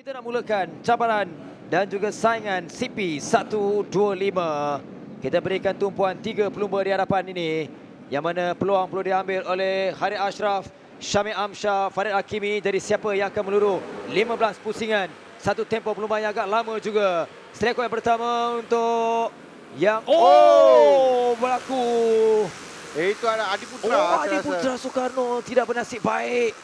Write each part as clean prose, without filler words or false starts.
Kita nak mulakan cabaran dan juga saingan CP 125. Kita berikan tumpuan 3 pelumba di hadapan ini, yang mana peluang perlu diambil oleh Harith Ashraf, Syamil Amsyar, Farid Hakimi. Jadi siapa yang akan meluru 15 pusingan. Satu tempo pelumba yang agak lama juga. Striker yang pertama untuk yang berlaku. Itu ada Adi Putra. Adi Putra Soekarno tidak bernasib baik.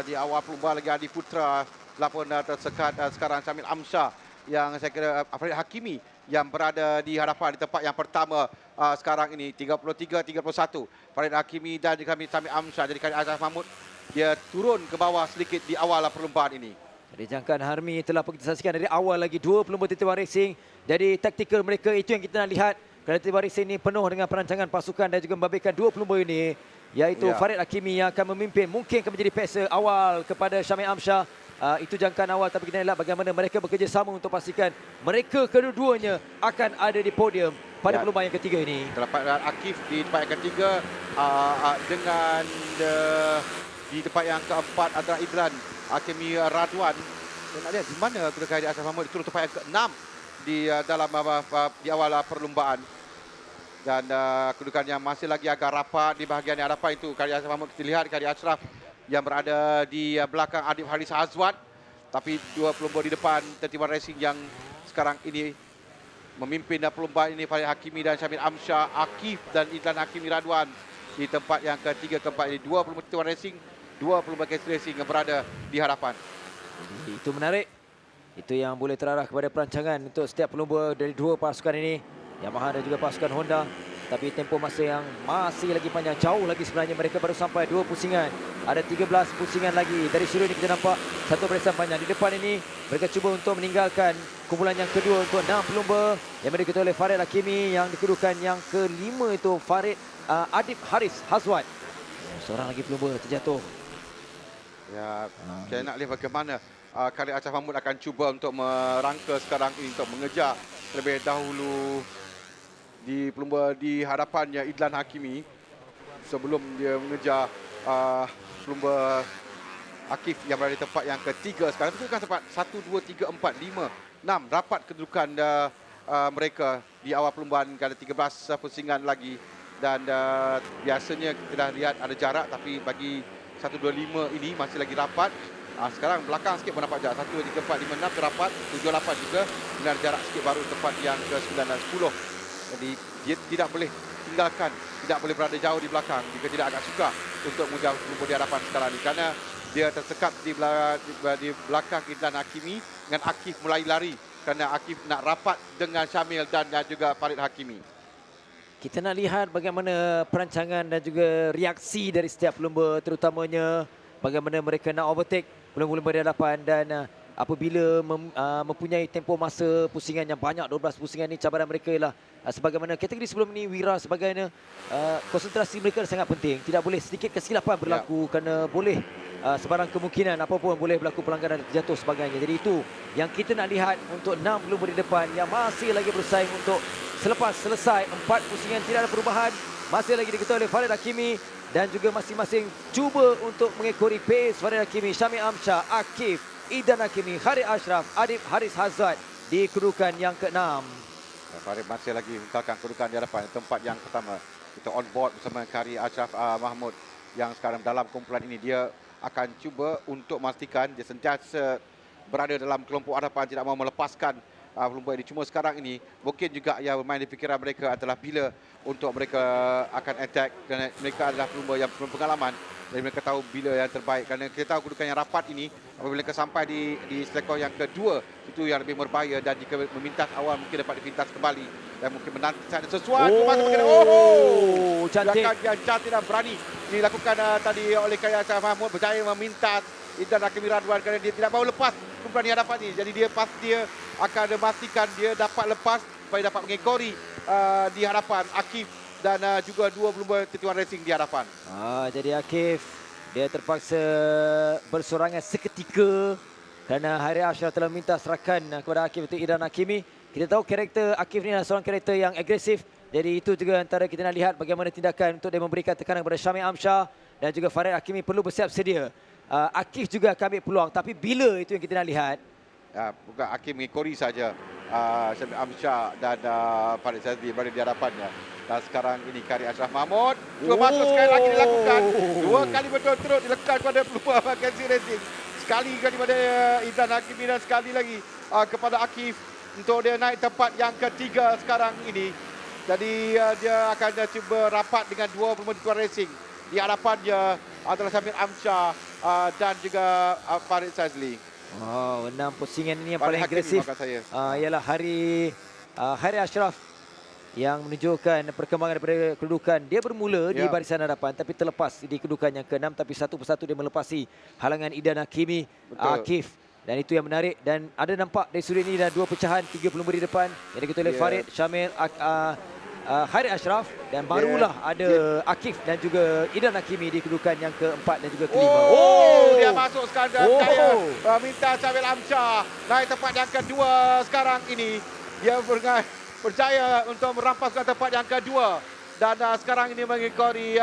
Di awal pelumba lagi Adi Putra. Lapun tersekat sekarang Syamil Amsyar, yang saya kira Farid Hakimi yang berada di hadapan di tempat yang pertama sekarang ini 33-31. Farid Hakimi dan juga Syamil Amsyar. Jadi Khalid Ashraf Mahmud dia turun ke bawah sedikit di awal perlumbaan ini. Jadi Jangkaan Harmi telah kita saksikan dari awal lagi dua pelumba Titiwan Racing. Jadi taktikal mereka itu yang kita nak lihat. Kerana Titiwan Racing ini penuh dengan perancangan pasukan dan juga membabitkan dua pelumba ini, iaitu Farid Hakimi yang akan memimpin, mungkin akan menjadi pesa awal kepada Syamil Amsyar. Itu jangkaan awal, tapi kita lihat bagaimana mereka bekerjasama untuk pastikan mereka kedua-duanya akan ada di podium pada perlumbaan yang ketiga ini. Terdapat Akif di tempat yang ketiga dengan di tempat yang keempat adalah Idlan Hakimi Radwan. Saya nak lihat di mana Khalid Ashraf Mahmud turun tempat yang ke-6 di dalam di awal perlumbaan. Dan kedudukan yang masih lagi agak rapat di bahagian hadapan itu Khalid Ashraf Mahmud. Kita lihat Khalid Ashraf yang berada di belakang Adib Haris Azwan. Tapi dua pelumba di depan Titiwan Racing yang sekarang ini memimpin perlumbaan ini, Farid Hakimi dan Syamil Amsyar, Akif dan Idlan Hakimi Radwan di tempat yang ketiga, keempat ini. Dua pelumba Titiwan Racing, dua pelumba KS Racing yang berada di hadapan. Itu menarik. Itu yang boleh terarah kepada perancangan untuk setiap pelumba dari dua pasukan ini, Yamaha dan juga pasukan Honda. Tapi tempoh masa yang masih lagi panjang, jauh lagi sebenarnya. Mereka baru sampai 2 pusingan. Ada 13 pusingan lagi. Dari sudut ini kita nampak satu barisan panjang. Di depan ini mereka cuba untuk meninggalkan kumpulan yang kedua untuk 6 pelumba yang dimiliki oleh Farid Hakimi. Yang dikedudukan yang kelima itu Farid Adib Haris Hazwan. Seorang lagi pelumba terjatuh. Ya, saya nak lihat bagaimana Khalid Ashraf Mahmud akan cuba untuk merangka sekarang ini untuk mengejar terlebih dahulu di pelumba di hadapannya Idlan Hakimi sebelum dia mengejar pelumba Akif yang berada di tempat yang ketiga sekarang. Itu kan tempat 1, 2, 3, 4, 5, 6. Rapat kedudukan mereka di awal perlumbaan. Ada 13 pusingan lagi. Dan biasanya kita dah lihat ada jarak, tapi bagi 1, 2, 5 ini masih lagi rapat. Sekarang belakang sikit pun nampak jarak. 1, 2, 3, 4, 5, 6 terapat. 7, 8 juga. Dan ada jarak sikit baru tempat yang ke-9 dan 10. Jadi dia tidak boleh tinggalkan, tidak boleh berada jauh di belakang jika tidak agak suka untuk mengejar pelumba di hadapan sekarang ini. Kerana dia tersekat di belakang Idlan Hakimi dengan Akif mulai lari. Kerana Akif nak rapat dengan Syamil dan juga Farid Hakimi. Kita nak lihat bagaimana perancangan dan juga reaksi dari setiap pelumba, terutamanya bagaimana mereka nak overtake pelumba-pelumba di hadapan. Dan apabila mempunyai tempoh masa pusingan yang banyak, 12 pusingan ini, cabaran mereka ialah sebagaimana kategori sebelum ini, Wira sebagainya, konsentrasi mereka sangat penting. Tidak boleh sedikit kesilapan berlaku, kerana boleh sebarang kemungkinan apapun boleh berlaku pelanggaran dan terjatuh sebagainya. Jadi itu yang kita nak lihat untuk 6 pelumba di depan yang masih lagi bersaing untuk selepas selesai 4 pusingan. Tidak ada perubahan, masih lagi diketuai oleh Farid Hakimi dan juga masing-masing cuba untuk mengekori pace Farid Hakimi, Syamil Amsyar, Akif, Idlan Hakimi, Harith Ashraf, Adib Haris Hazwan di kedudukan yang ke-6. Farid masih lagi mengkalkan kedudukan di hadapan tempat yang pertama. Kita on board bersama Khalid Ashraf Mahmud yang sekarang dalam kumpulan ini. Dia akan cuba untuk memastikan dia sentiasa berada dalam kelompok hadapan, tidak mahu melepaskan pelumba ini. Cuma sekarang ini mungkin juga yang bermain di fikiran mereka adalah bila untuk mereka akan attack, kerana mereka adalah pelumba yang berpengalaman. Jadi mereka tahu bila yang terbaik. Kerana kita tahu kedudukan yang rapat ini, apabila mereka sampai di selektor yang kedua, itu yang lebih berbahaya. Dan jika memintas awal mungkin dapat dipintas kembali. Dan mungkin menanti ada sesuatu. Cantik. Yang cantik dan berani dilakukan tadi oleh Khalid Ashraf Mahmud. Berjaya memintas Idlan Hakimi Radwan kerana dia tidak mahu lepas kumpulan di hadapan ini. Jadi dia akan memastikan dia dapat lepas supaya dapat mengekori di hadapan Akif dan juga dua pelumba Titiwan Racing di hadapan. Jadi Akif dia terpaksa bersorangan seketika kerana Harith Ashraf telah minta serakan kepada Akif untuk Idlan Hakimi. Kita tahu karakter Akif ni adalah seorang karakter yang agresif. Jadi itu juga antara kita nak lihat bagaimana tindakan untuk dia memberikan tekanan kepada Syamil Amsyar dan juga Farid Hakimi perlu bersiap sedia. Akif juga akan ambil peluang. Tapi bila itu yang kita nak lihat. Bukan Hakim mengikori saja Syamil Amsyah dan Farid Sazli berada di hadapannya. Dan sekarang ini Kari Ashraf Mahmud cuba masuk sekali lagi dilakukan. 2 kali betul-betul dilekat pada peluang Mackenzie Racing. Sekali kepada Izan Hakimi dan sekali lagi kepada Akif untuk dia naik tempat yang ketiga sekarang ini. Jadi dia akan cuba rapat dengan 2 peluang racing. Di hadapannya adalah Syamil Amsyah dan juga Farid Sazli. Oh, 6 pusingan ini yang Farid paling Hakimi, agresif. maksud saya. Ialah Hari Ashraf yang menunjukkan perkembangan daripada kedudukan. Dia bermula di barisan hadapan tapi terlepas di kedudukan yang ke-6, tapi satu persatu dia melepasi halangan Idan Hakimi, Akif. Dan itu yang menarik, dan ada nampak dari sudut ini dah 2 pecahan, 3 pelumba di depan yang diketuai oleh Farid, Syamil, Hari Ashraf, dan barulah ada Akif dan juga Idan Hakimi di kedudukan yang ke-4 dan juga ke-5. Dia masuk sekarang dan berjaya minta Syamil Amsyah naik tempat yang kedua sekarang ini. Dia berjaya untuk merampaskan tempat yang kedua. Dan sekarang ini mengikori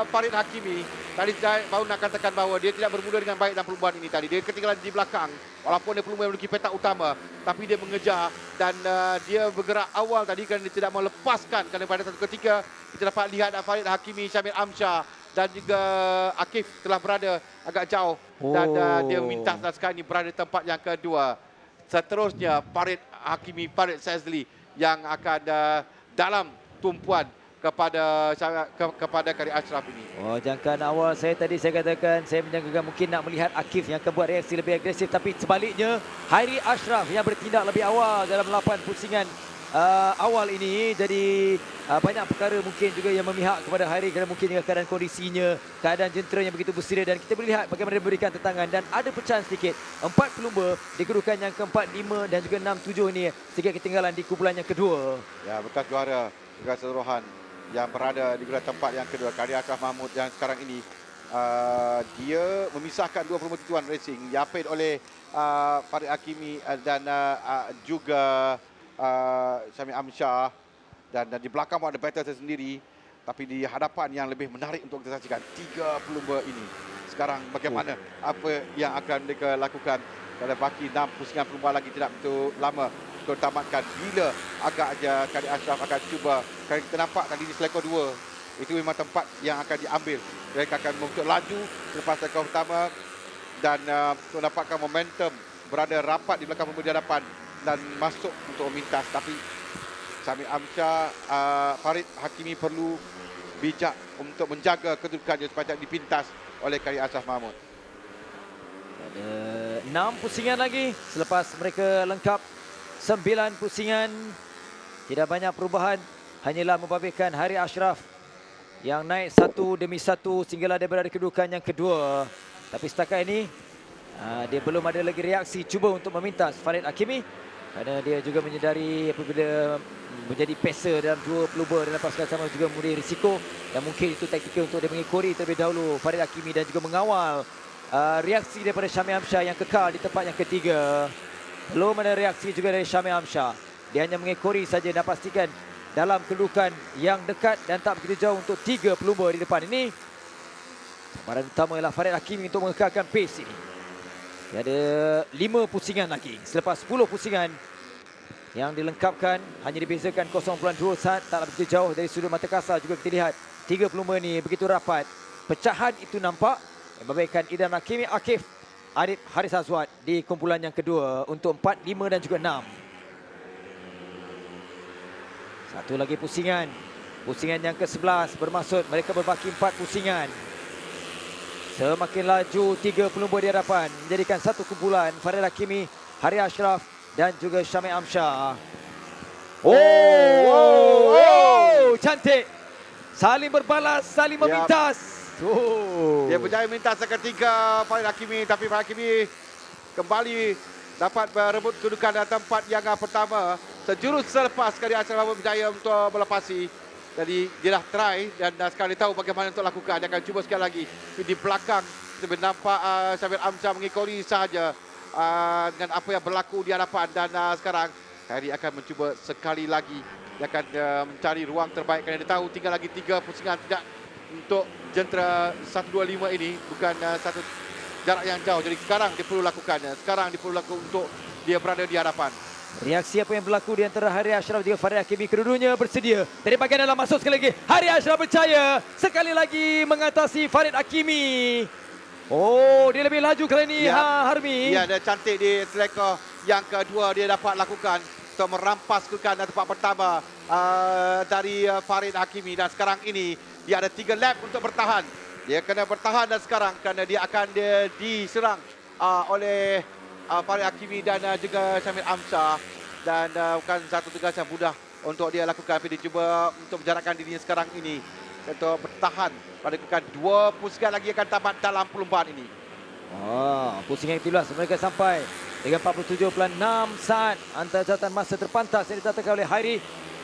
Farid Hakimi. Tadi saya baru nak katakan bahawa dia tidak bermula dengan baik dalam perlumbaan ini tadi. Dia ketinggalan di belakang. Walaupun dia pelumba memiliki petak utama. Tapi dia mengejar dan dia bergerak awal tadi kerana dia tidak melepaskan. Kerana pada satu ketika kita dapat lihat Farid Hakimi, Syamil Amsyah dan juga Akif telah berada agak jauh. Dan dia meminta sekarang ini berada di tempat yang kedua. Seterusnya Farid Hakimi, Farid Sazli yang akan dalam tumpuan kepada Kari Ashraf ini. Jangkaan awal saya tadi saya katakan saya menjangkakan mungkin nak melihat Akif yang akan buat reaksi lebih agresif, tapi sebaliknya Hari Ashraf yang bertindak lebih awal dalam 8 pusingan awal ini. Jadi banyak perkara mungkin juga yang memihak kepada Hari kerana mungkin dengan keadaan kondisinya, keadaan jentera yang begitu bersedia, dan kita boleh lihat bagaimana dia memberikan tentangan dan ada pecahan sedikit. 4 pelumba di kedudukan yang ke-4, 5 dan juga 6, 7 ini sedikit ketinggalan di kumpulan yang kedua. Ya, bekas juara juga keseluruhan yang berada di tempat yang kedua, Kari Ashraf Mahmud, yang sekarang ini dia memisahkan 2 pelumba racing diapit oleh Farid Hakimi dan juga Syamil Amsyah, dan di belakang pun ada battle tersendiri. Tapi di hadapan yang lebih menarik untuk kita saksikan 3 pelumba ini. Sekarang bagaimana apa yang akan mereka lakukan? Kalau baki 6 pusingan pelumba lagi tidak betul lama untuk tamatkan. Bila agaknya Kari Ashraf akan cuba. Kalau kita nampak tadi di selekor 2, itu memang tempat yang akan diambil. Mereka akan untuk laju selepas selekor utama dan untuk dapatkan momentum berada rapat di belakang pelumba di hadapan dan masuk untuk memintas. Tapi Syamil Amsyah, Farid Hakimi perlu bijak untuk menjaga kedudukannya supaya tidak dipintas oleh Kari Ashraf Mahmud. Ada 6 pusingan lagi selepas mereka lengkap 9 pusingan. Tidak banyak perubahan, hanyalah membabitkan Hari Ashraf yang naik satu demi satu sehinggalah dia berada di kedudukan yang kedua. Tapi setakat ini dia belum ada lagi reaksi cuba untuk memintas Farid Hakimi, kerana dia juga menyedari apabila menjadi peser dalam 2 pelumba dalam pasukan sama juga memberi risiko, dan mungkin itu taktikal untuk dia mengikori terlebih dahulu Farid Hakimi dan juga mengawal reaksi daripada Syamil Amsyah yang kekal di tempat yang ketiga. Belum ada reaksi juga dari Syamil Amsyah. Dia hanya mengekori saja dan pastikan dalam kedudukan yang dekat dan tak begitu jauh untuk 3 pelumba di depan ini. Cabaran utama ialah Farid Hakimi untuk mengekalkan pace ini. Dia ada 5 pusingan lagi selepas 10 pusingan yang dilengkapkan. Hanya dibezakan 0.2 saat, tak begitu jauh dari sudut mata kasar. Juga kita lihat 3 pelumba ini begitu rapat. Pecahan itu nampak membabitkan Idan Hakimi, Akif, Arif, Haris Azwad di kumpulan yang kedua untuk 4, 5 dan juga 6. Satu lagi pusingan. Pusingan yang ke-11 bermaksud mereka berbaki 4 pusingan. Semakin laju 3 pelumba di hadapan menjadikan satu kumpulan Farid Hakimi, Hari Ashraf dan juga Syamil Amsyah. Cantik. Saling berbalas, saling memintas. Dia berjaya mintas seketika Farid Hakimi, tapi Farid Hakimi kembali dapat berebut kedudukan dalam tempat yang pertama. Sejurus selepas Kari Ashraf berjaya untuk melepasi. Jadi dia dah try dan sekarang dia tahu bagaimana untuk lakukan. Dia akan cuba sekali lagi. Di belakang kita nampak Syamil Amsyah mengikori sahaja dengan apa yang berlaku di hadapan. Dan sekarang Kari akan mencuba sekali lagi. Dia akan mencari ruang terbaik kerana dia tahu tinggal lagi 3 pusingan tidak untuk jentera 1, 2, 5 ini. Bukan satu jarak yang jauh. Jadi sekarang dia perlu lakukannya. Sekarang dia perlu lakukan untuk dia berada di hadapan. Reaksi apa yang berlaku di antara Hari Ashraf dan juga Farid Hakimi, kedua-duanya bersedia. Dari bahagian dalam masuk sekali lagi. Hari Ashraf berjaya sekali lagi mengatasi Farid Hakimi. Oh, dia lebih laju kali ini, Harmi. Ya, dia cantik di selekor yang kedua dia dapat lakukan untuk merampas kedudukan tempat pertama dari Farid Hakimi. Dan sekarang ini dia ada 3 lap untuk bertahan. Dia kena bertahan dan sekarang kerana dia akan diserang oleh Farid Hakimi dan juga Syamil Amsyar. Dan bukan satu tugas yang mudah untuk dia lakukan. Tapi dia cuba untuk menjarakkan dirinya sekarang ini untuk bertahan pada kedudukan 2 pusingan lagi akan tamat dalam perlumbaan ini. Pusingan ke-13 mereka sampai dengan 47.6 saat antara catatan masa terpantas yang ditetapkan oleh Hairi.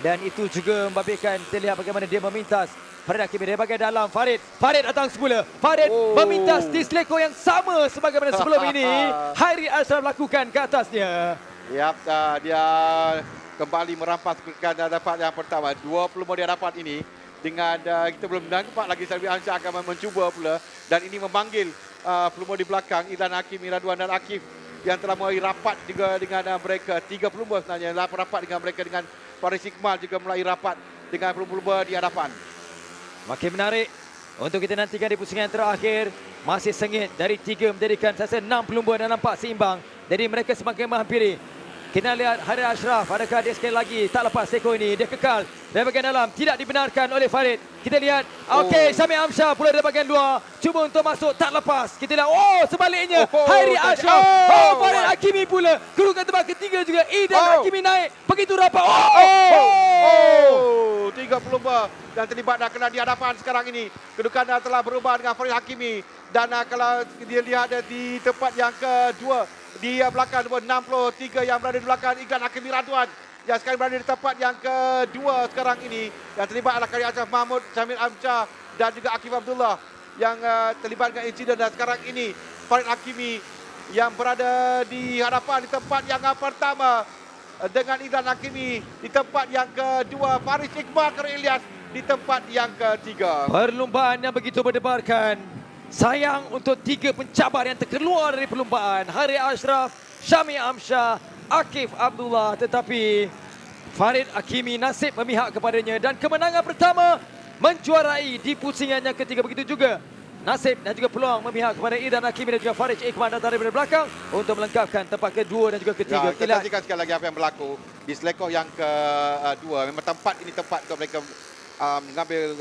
Dan itu juga membabitkan, terlihat bagaimana dia memintas Farid Hakimi dari bahagian dalam. Farid datang semula. Farid memintas di seleko yang sama sebagaimana sebelum ini Hairi Ashraf lakukan ke atasnya. Ya, dia kembali merampas kedudukan dapat yang pertama. 25 di hadapan ini. Dengan kita belum nampak lagi Syamil Amsyar akan mencuba pula. Dan ini memanggil pelumba di belakang Idlan Hakimi, Radwan dan Akif yang telah mulai rapat juga dengan mereka. 3 pelumba sebenarnya rapat dengan mereka, dengan Faris Iqmal juga mulai rapat dengan pelumba di hadapan. Makin menarik untuk kita nantikan di pusingan terakhir. Masih sengit dari 3 menjadikan sasa 6 pelumba dan nampak seimbang. Jadi mereka semakin menghampiri. Kita lihat Hari Ashraf, adakah dia sekali lagi tak lepas seko ini. Dia kekal dari bahagian dalam, tidak dibenarkan oleh Farid. Kita lihat, okey, Syamil Amsyar pula dari bahagian luar. Cuba untuk masuk, tak lepas. Kita lihat, sebaliknya, Hari Ashraf. Farid Hakimi pula. Kedudukan tempat ketiga juga. Idlan Hakimi naik. Begitu rapat. 3 pelumba dan terlibat dah kena di hadapan sekarang ini. Kedudukan dah telah berubah dengan Farid Hakimi. Dan kalau dia lihat di tempat yang kedua, di belakang 63 yang berada di belakang Idlan Hakimi Radwan. Yang sekarang berada di tempat yang kedua sekarang ini. Yang terlibat adalah Kari Ashraf Mahmud, Syamil Amsyar dan juga Akif Abdullah yang terlibat dengan insiden. Dan sekarang ini Farid Hakimi yang berada di hadapan di tempat yang pertama dengan Idlan Hakimi di tempat yang kedua. Faris Iqbal Karim Ilyas di tempat yang ketiga. Perlumbaan yang begitu berdebarkan. Sayang untuk 3 pencabar yang terkeluar dari perlumbaan. Hari Ashraf, Syamil Amsyar, Akif Abdullah. Tetapi Farid Hakimi nasib memihak kepadanya. Dan kemenangan pertama menjuarai di pusingan yang ketiga. Begitu juga nasib dan juga peluang memihak kepada Idlan Hakimi dan juga Farid Iqbal datang dari belakang untuk melengkapkan tempat kedua dan juga ketiga. Kita saksikan sekali lagi apa yang berlaku di selekor yang kedua. Memang tempat ini tempat untuk mereka mengambil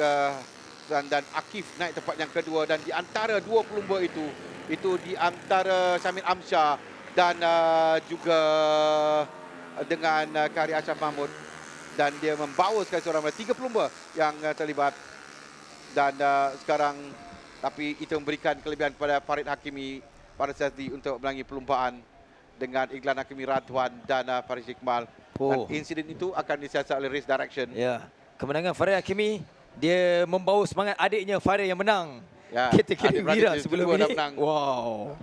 dan Akif naik tempat yang kedua. Dan di antara 2 pelumba itu di antara Syamil Amsyar dan juga dengan Kari Ashraf Mahmud. Dan dia membawa sekali seorang 3 pelumba yang terlibat. Dan sekarang tapi itu memberikan kelebihan kepada Farid Hakimi pada saat ini untuk melangi perlumbaan dengan Idlan Hakimi Radwan dan Faris Iqbal. Dan insiden itu akan disiasat oleh Race Direction. Ya, kemenangan Farid Hakimi, dia membawa semangat adiknya Farid yang menang. Ya, Kategori Mira sebelum ini. menang. Wow.